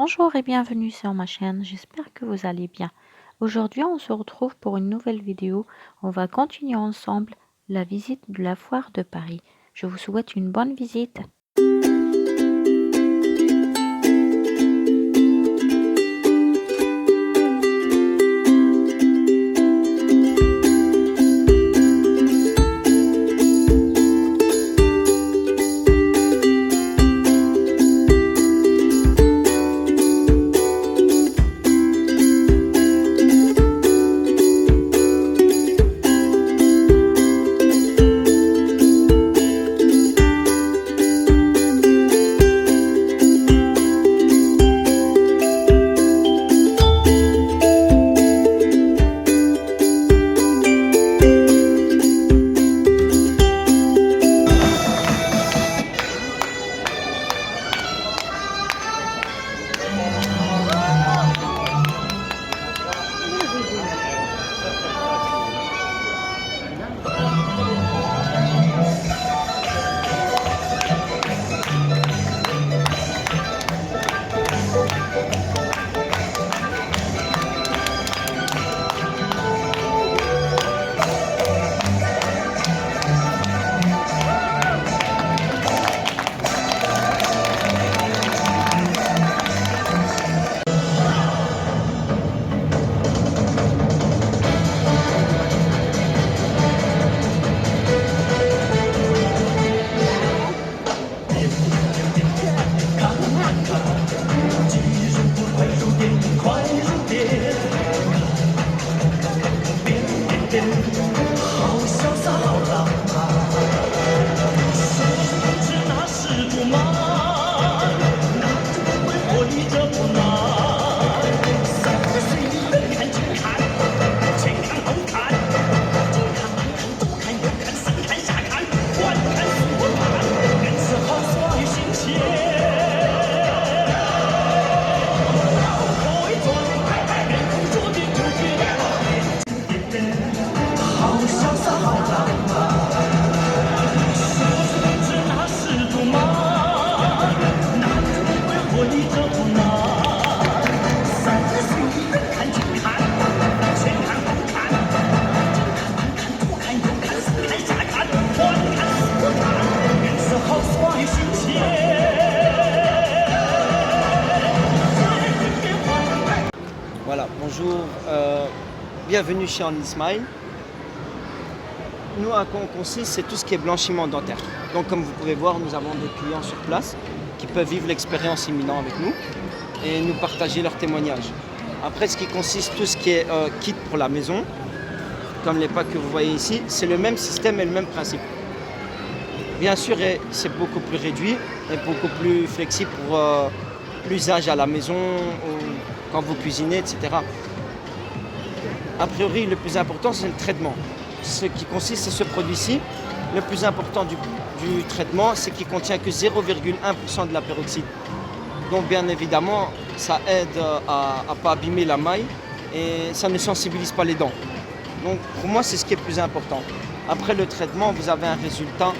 Bonjour et bienvenue sur ma chaîne, j'espère que vous allez bien. Aujourd'hui, on se retrouve pour une nouvelle vidéo. On va continuer ensemble la visite de la foire de Paris. Je vous souhaite une bonne visite. Voilà, bonjour, bienvenue chez Only Smile. Nous, à quoi on consiste, c'est tout ce qui est blanchiment dentaire. Donc comme vous pouvez voir, nous avons des clients sur place qui peuvent vivre l'expérience imminente avec nous et nous partager leurs témoignages. Après, ce qui consiste, tout ce qui est kit pour la maison, comme les packs que vous voyez ici, c'est le même système et le même principe. Bien sûr, c'est beaucoup plus réduit et beaucoup plus flexible pour l'usage à la maison, quand vous cuisinez, etc. A priori, le plus important, c'est le traitement. Ce qui consiste, c'est ce produit-ci. Le plus important du traitement, c'est qu'il ne contient que 0,1% de la peroxyde. Donc, bien évidemment, ça aide à ne pas abîmer la maille et ça ne sensibilise pas les dents. Donc, pour moi, c'est ce qui est le plus important. Après le traitement, vous avez un résultat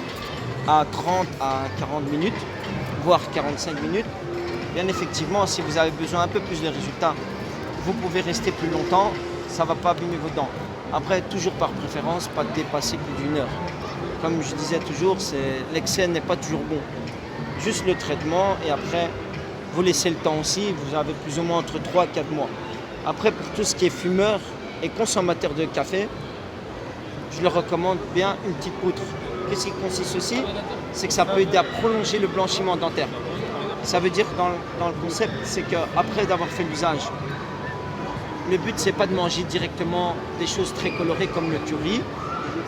à 30 à 40 minutes, voire 45 minutes. Bien effectivement, si vous avez besoin un peu plus de résultats, vous pouvez rester plus longtemps, ça ne va pas abîmer vos dents. Après, toujours par préférence, pas dépasser plus d'1 heure. Comme je disais toujours, l'excès n'est pas toujours bon. Juste le traitement et après, vous laissez le temps aussi, vous avez plus ou moins entre 3 et 4 mois. Après, pour tout ce qui est fumeur et consommateur de café, je le recommande bien une petite poutre. Qu'est-ce qui consiste aussi? C'est que ça peut aider à prolonger le blanchiment dentaire. Ça veut dire dans le concept, c'est qu'après d'avoir fait l'usage, le but c'est pas de manger directement des choses très colorées comme le curry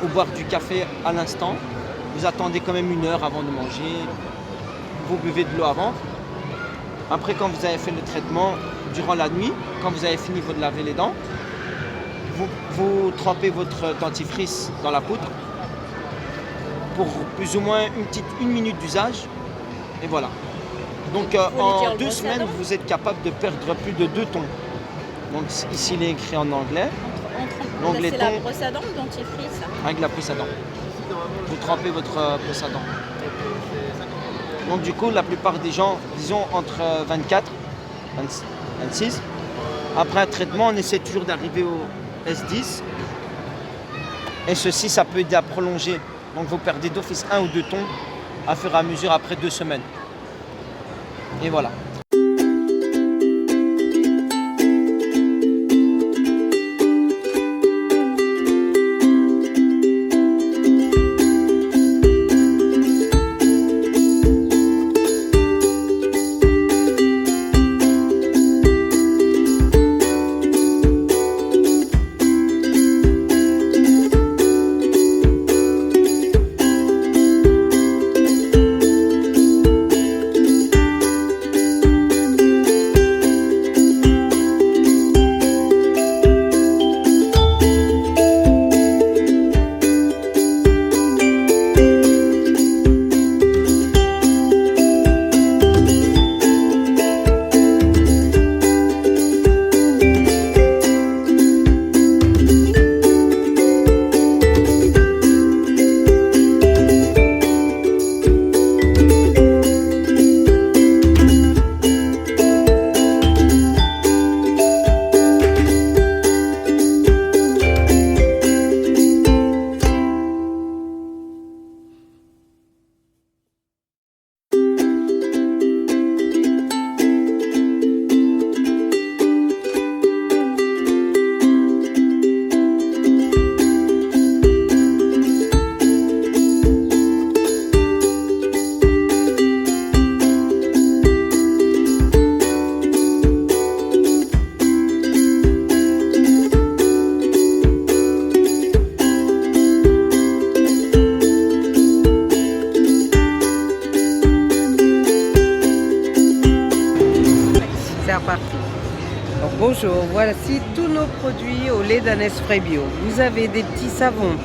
ou boire du café à l'instant. Vous attendez quand même 1 heure avant de manger, vous buvez de l'eau avant. Après, quand vous avez fait le traitement, durant la nuit, quand vous avez fini de laver les dents, vous trempez votre dentifrice dans la poudre pour plus ou moins une minute d'usage et voilà. Donc en 2 semaines, vous êtes capable de perdre plus de 2 tons. Donc ici, il est écrit en anglais. Donc les c'est tons la brosse à dents ou dentifrice? avec la brosse à dents. Vous trempez votre brosse à dents. Donc du coup, la plupart des gens, disons entre 24 26. Après un traitement, on essaie toujours d'arriver au S10. Et ceci, ça peut aider à prolonger. Donc vous perdez d'office 1 ou 2 tons à fur et à mesure après 2 semaines. Et voilà. Donc, bonjour, voici tous nos produits au lait d'ânesse frais bio. Vous avez des petits savons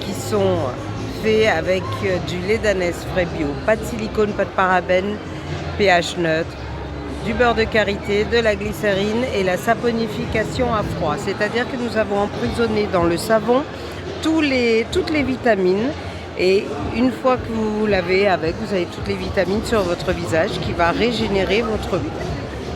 qui sont faits avec du lait d'ânesse frais bio, pas de silicone, pas de parabènes, pH neutre, du beurre de karité, de la glycérine et la saponification à froid. C'est-à-dire que nous avons emprisonné dans le savon toutes les vitamines. Et une fois que vous vous lavez avec, vous avez toutes les vitamines sur votre visage qui va régénérer votre peau.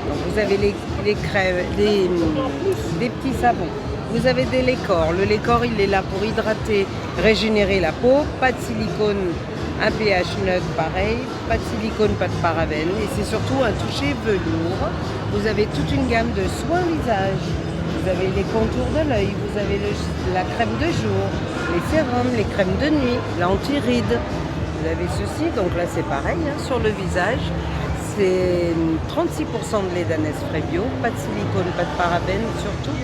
Donc vous avez les crèmes, des petits savons. Vous avez des Laicor. Le Laicor, il est là pour hydrater, régénérer la peau. Pas de silicone, un pH neutre pareil. Pas de silicone, pas de parabènes. Et c'est surtout un toucher velours. Vous avez toute une gamme de soins visage. Vous avez les contours de l'œil, vous avez la crème de jour, les sérums, les crèmes de nuit, l'anti-rides. Vous avez ceci, donc là c'est pareil, hein, sur le visage. C'est 36% de lait d'ânesse frais bio, pas de silicone, pas de parabènes surtout.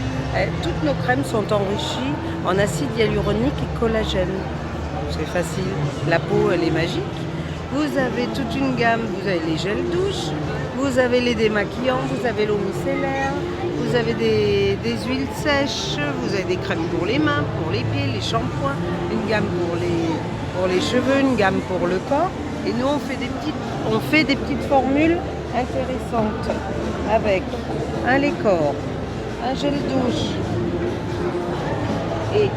Toutes nos crèmes sont enrichies en acide hyaluronique et collagène. C'est facile, la peau elle est magique. Vous avez toute une gamme, vous avez les gels douche, vous avez les démaquillants, vous avez l'eau micellaire, vous avez des huiles sèches, vous avez des crèmes pour les mains, pour les pieds, les shampoings, une gamme pour les cheveux, une gamme pour le corps. Et nous on fait des petites formules intéressantes avec un Laicor, un gel douche et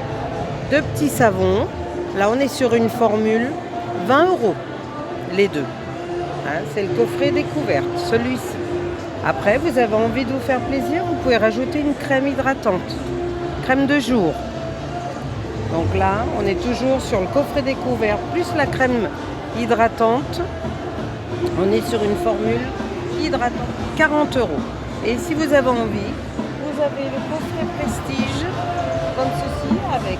2 petits savons. Là on est sur une formule 20 €. Les deux. Hein, c'est le coffret découverte, celui-ci. Après, vous avez envie de vous faire plaisir, vous pouvez rajouter une crème hydratante, crème de jour. Donc là, on est toujours sur le coffret découverte, plus la crème hydratante. On est sur une formule hydratante, 40 €. Et si vous avez envie, vous avez le coffret prestige, comme ceci, avec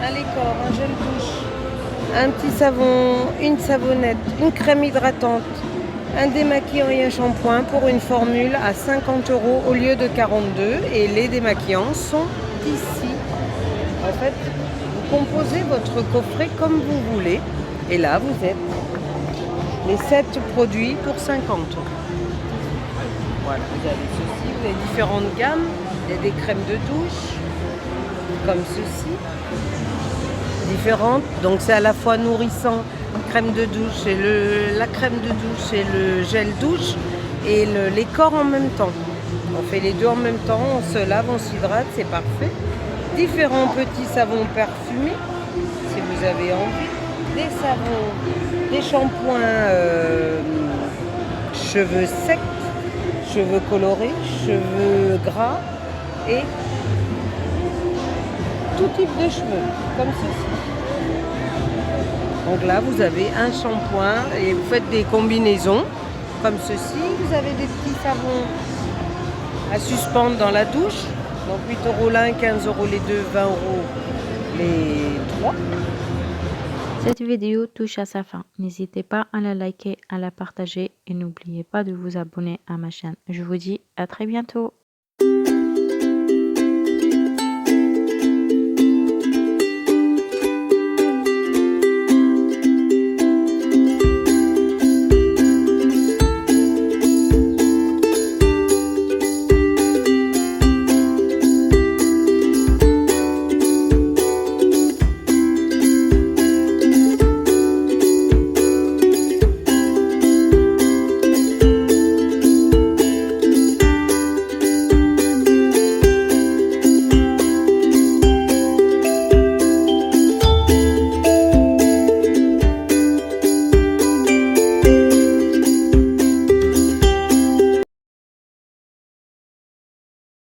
un Laicor, un gel douche, un petit savon, une savonnette, une crème hydratante, un démaquillant et un shampoing pour une formule à 50 € au lieu de 42. Et les démaquillants sont ici. En fait, vous composez votre coffret comme vous voulez. Et là, vous êtes les 7 produits pour 50 €. Voilà, vous avez ceci, vous avez différentes gammes. Il y a des crèmes de douche, comme ceci. Différentes, donc c'est à la fois nourrissant, crème de douche et la crème de douche et le gel douche et les corps en même temps. On fait les deux en même temps, on se lave, on s'hydrate, c'est parfait. Différents petits savons parfumés, si vous avez envie, des savons, des shampoings cheveux secs, cheveux colorés, cheveux gras et tout type de cheveux, comme ceci. Donc là, vous avez un shampoing et vous faites des combinaisons comme ceci. Vous avez des petits savons à suspendre dans la douche. Donc 8 € l'un, 15 € les deux, 20 € les trois. Cette vidéo touche à sa fin. N'hésitez pas à la liker, à la partager et n'oubliez pas de vous abonner à ma chaîne. Je vous dis à très bientôt.